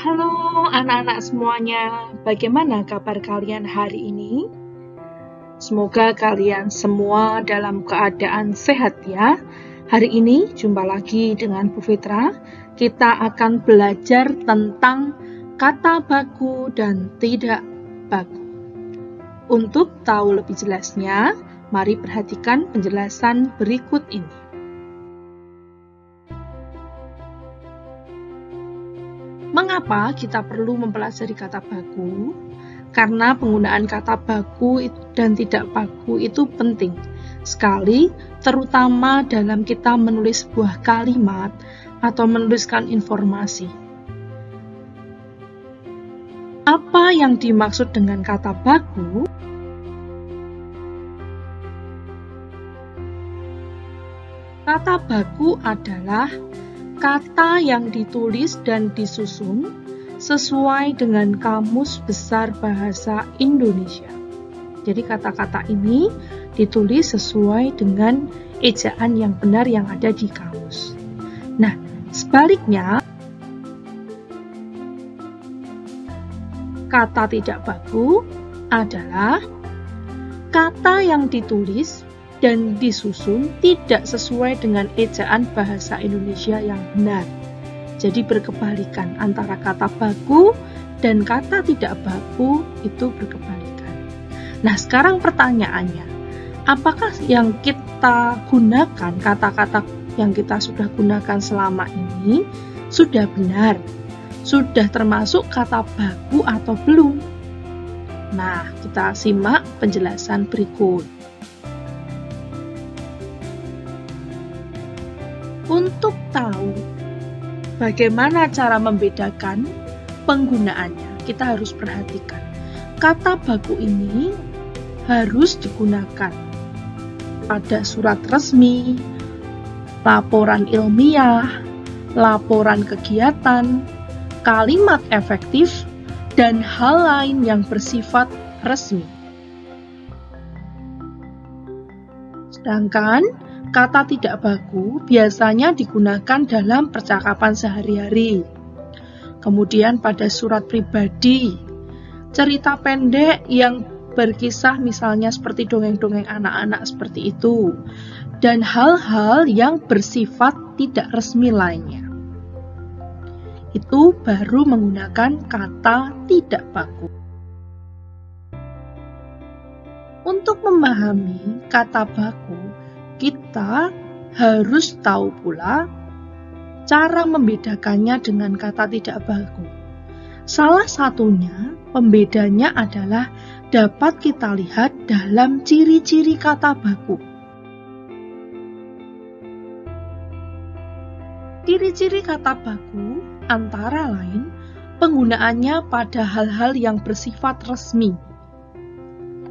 Halo anak-anak semuanya, bagaimana kabar kalian hari ini? Semoga kalian semua dalam keadaan sehat ya. Hari ini jumpa lagi dengan Bu Fitra. Kita akan belajar tentang kata baku dan tidak baku. Untuk tahu lebih jelasnya, mari perhatikan penjelasan berikut ini. Mengapa kita perlu mempelajari kata baku? Karena penggunaan kata baku dan tidak baku itu penting sekali, terutama dalam kita menulis sebuah kalimat atau menuliskan informasi. Apa yang dimaksud dengan kata baku? Kata baku adalah kata yang ditulis dan disusun sesuai dengan Kamus Besar Bahasa Indonesia. Jadi kata-kata ini ditulis sesuai dengan ejaan yang benar yang ada di kamus. Nah, sebaliknya, kata tidak baku adalah kata yang ditulis dan disusun tidak sesuai dengan ejaan bahasa Indonesia yang benar. Jadi berkebalikan antara kata baku dan kata tidak baku itu berkebalikan. Nah, sekarang pertanyaannya, apakah yang kita gunakan, kata-kata yang kita sudah gunakan selama ini sudah benar? Sudah termasuk kata baku atau belum? Nah, kita simak penjelasan berikut. Untuk tahu bagaimana cara membedakan penggunaannya, kita harus perhatikan. Kata baku ini harus digunakan pada surat resmi, laporan ilmiah, laporan kegiatan, kalimat efektif, dan hal lain yang bersifat resmi. Sedangkan kata tidak baku biasanya digunakan dalam percakapan sehari-hari. Kemudian pada surat pribadi, cerita pendek yang berkisah misalnya seperti dongeng-dongeng anak-anak seperti itu, dan hal-hal yang bersifat tidak resmi lainnya. Itu baru menggunakan kata tidak baku. Untuk memahami kata baku, kita harus tahu pula cara membedakannya dengan kata tidak baku. Salah satunya, pembedanya adalah dapat kita lihat dalam ciri-ciri kata baku. Ciri-ciri kata baku antara lain penggunaannya pada hal-hal yang bersifat resmi.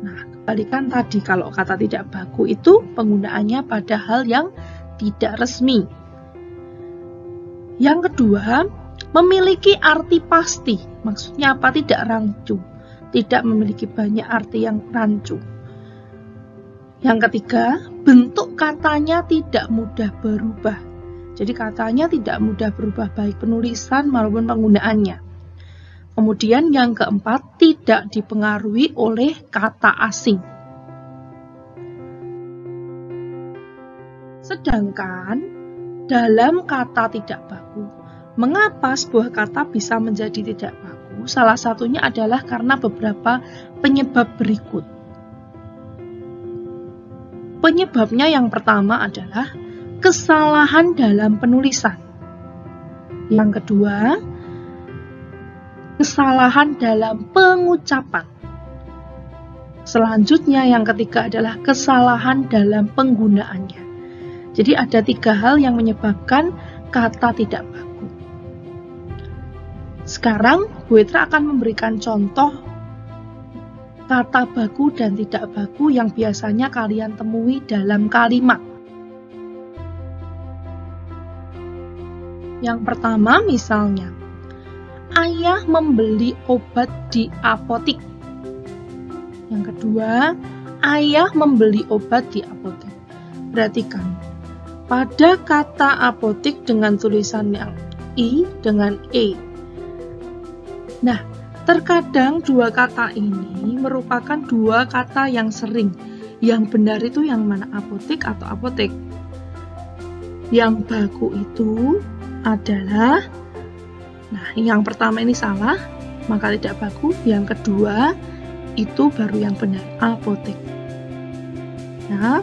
Nah, kebalikan tadi, kalau kata tidak baku itu penggunaannya pada hal yang tidak resmi. Yang kedua, memiliki arti pasti. Maksudnya apa? Tidak rancu. Tidak memiliki banyak arti yang rancu. Yang ketiga, bentuk katanya tidak mudah berubah. Jadi katanya tidak mudah berubah baik penulisan maupun penggunaannya. Kemudian yang keempat, tidak dipengaruhi oleh kata asing. Sedangkan dalam kata tidak baku, mengapa sebuah kata bisa menjadi tidak baku? Salah satunya adalah karena beberapa penyebab berikut. Penyebabnya yang pertama adalah kesalahan dalam penulisan. Yang kedua, kesalahan dalam pengucapan. Selanjutnya yang ketiga adalah kesalahan dalam penggunaannya. Jadi ada 3 hal yang menyebabkan kata tidak baku. Sekarang Bu Fitra akan memberikan contoh kata baku dan tidak baku yang biasanya kalian temui dalam kalimat. Yang pertama misalnya, ayah membeli obat di apotik. Yang kedua, ayah membeli obat di apotik. Perhatikan, pada kata apotik dengan tulisan yang I dengan E. Nah, terkadang dua kata ini merupakan dua kata yang sering. Yang benar itu yang mana, apotik atau apotek? Yang baku itu adalah, nah yang pertama ini salah, maka tidak baku. Yang kedua itu baru yang benar, apotek. Nah,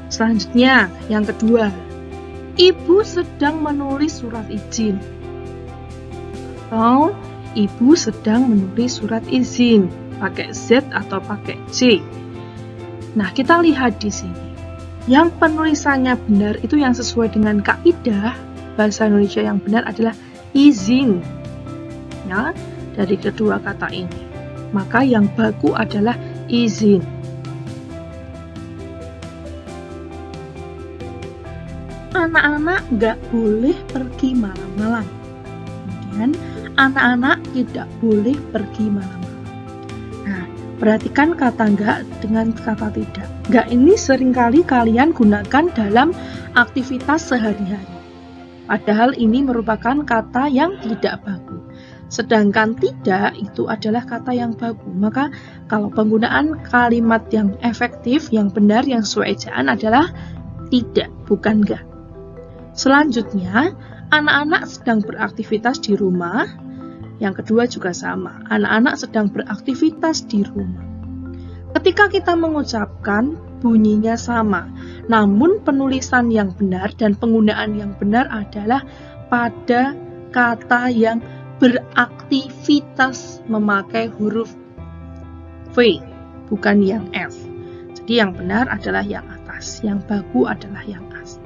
selanjutnya yang kedua, ibu sedang menulis surat izin. Atau ibu sedang menulis surat izin, pakai Z atau pakai C. Nah, kita lihat di sini. Yang penulisannya benar itu yang sesuai dengan kaidah bahasa Indonesia yang benar adalah izin. Ya, dari kedua kata ini. Maka yang baku adalah izin. Anak-anak nggak boleh pergi malam-malam. Kemudian, anak-anak tidak boleh pergi malam-malam. Nah, perhatikan kata nggak dengan kata tidak. Nggak ini seringkali kalian gunakan dalam aktivitas sehari-hari. Padahal ini merupakan kata yang tidak baku. Sedangkan tidak itu adalah kata yang baku. Maka kalau penggunaan kalimat yang efektif, yang benar, yang sesuai ejaan adalah tidak, bukan nggak. Selanjutnya, anak-anak sedang beraktivitas di rumah. Yang kedua juga sama, anak-anak sedang beraktivitas di rumah. Ketika kita mengucapkan, bunyinya sama, namun penulisan yang benar dan penggunaan yang benar adalah pada kata yang beraktivitas memakai huruf V, bukan yang F. Jadi yang benar adalah yang atas, yang baku adalah yang atas.